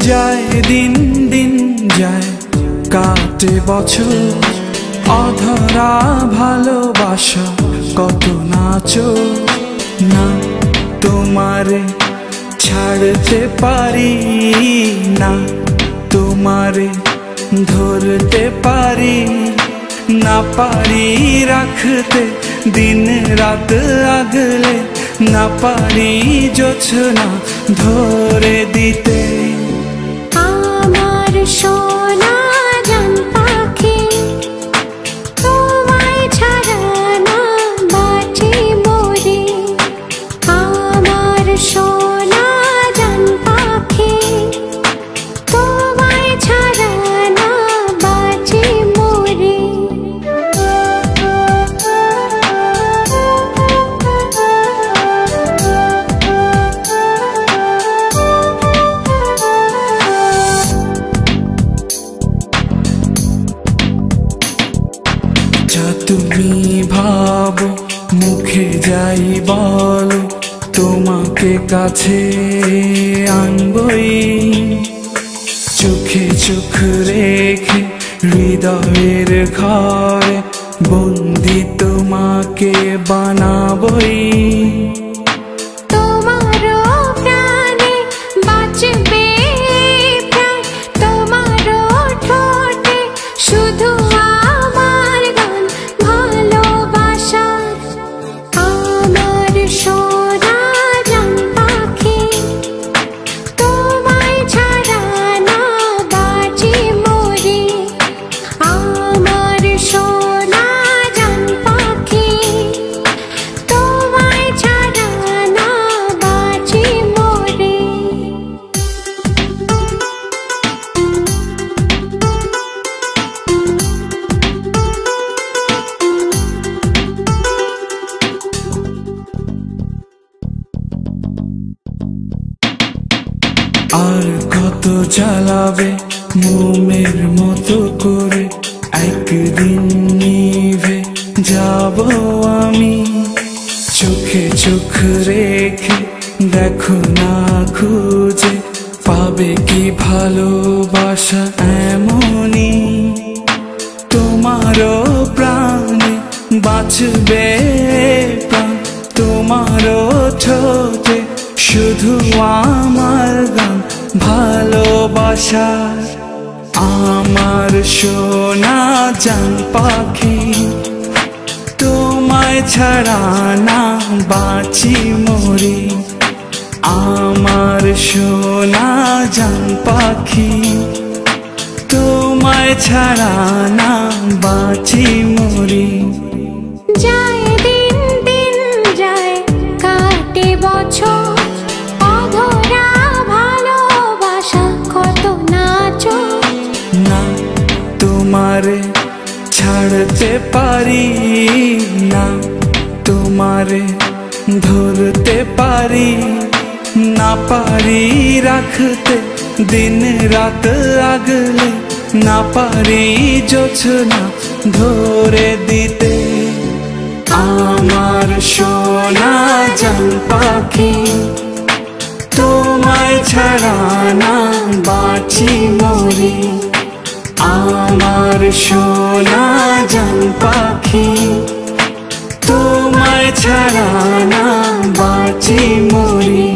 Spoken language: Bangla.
যায় দিন দিন যায় কাটে বছর, অধরা ভালোবাসা কত নাচো না, তোমারে ছাড়তে পারি না, তোমারে ধরতে পারি না, পারি রাখতে দিন রাত আগলে, না পারি জোছনা ধরে দিতে। আমার সোনা জান পাখি, তোমায় ছাড়া না বাঁচি মরি। আমার সোনা জান পাখি, তোমায় ছাড়া না বাঁচি মরি। তুমি ভাবো মুখে যাই বলো, তোমাকে কাছে আনবই, চোখে চোখ রেখে হৃদয়ের ঘরে বন্দি তোমাকে বানাবই। আর কত জ্বালাবে মোমের মতো করে, একদিন নিভে যাব আমি। চোখে চোখ রেখে দেখো না খুঁজে, পাবে কি ভালোবাসা এমনই, তোমারও প্রাণে বাঁচবে প্রাণ, তোমারও ঠোঁটে শুধু আমার গান ভালোবাসার। আমার সোনা জান পাখি, তোমায় ছাড়া না বাঁচি মরি। আমার সোনা জান পাখি, তোমায় ছাড়া না বাঁচি মরি। যায় দিন দিন যায় কাটে বছর, অধরা ভালোবাসা কত নাচো না, তোমারে ছাড়তে পারি না, তোমারে ধরতে পারি না, পারি রাখতে দিন রাত আগলে, না পারি জোছনা ধরে দিতে। আমার সোনা জান পাখি, তোমায় ছাড়া না বাঁচি মরি। আমার সোনা জান পাখি, তোমায় ছাড়া না বাঁচি মরি।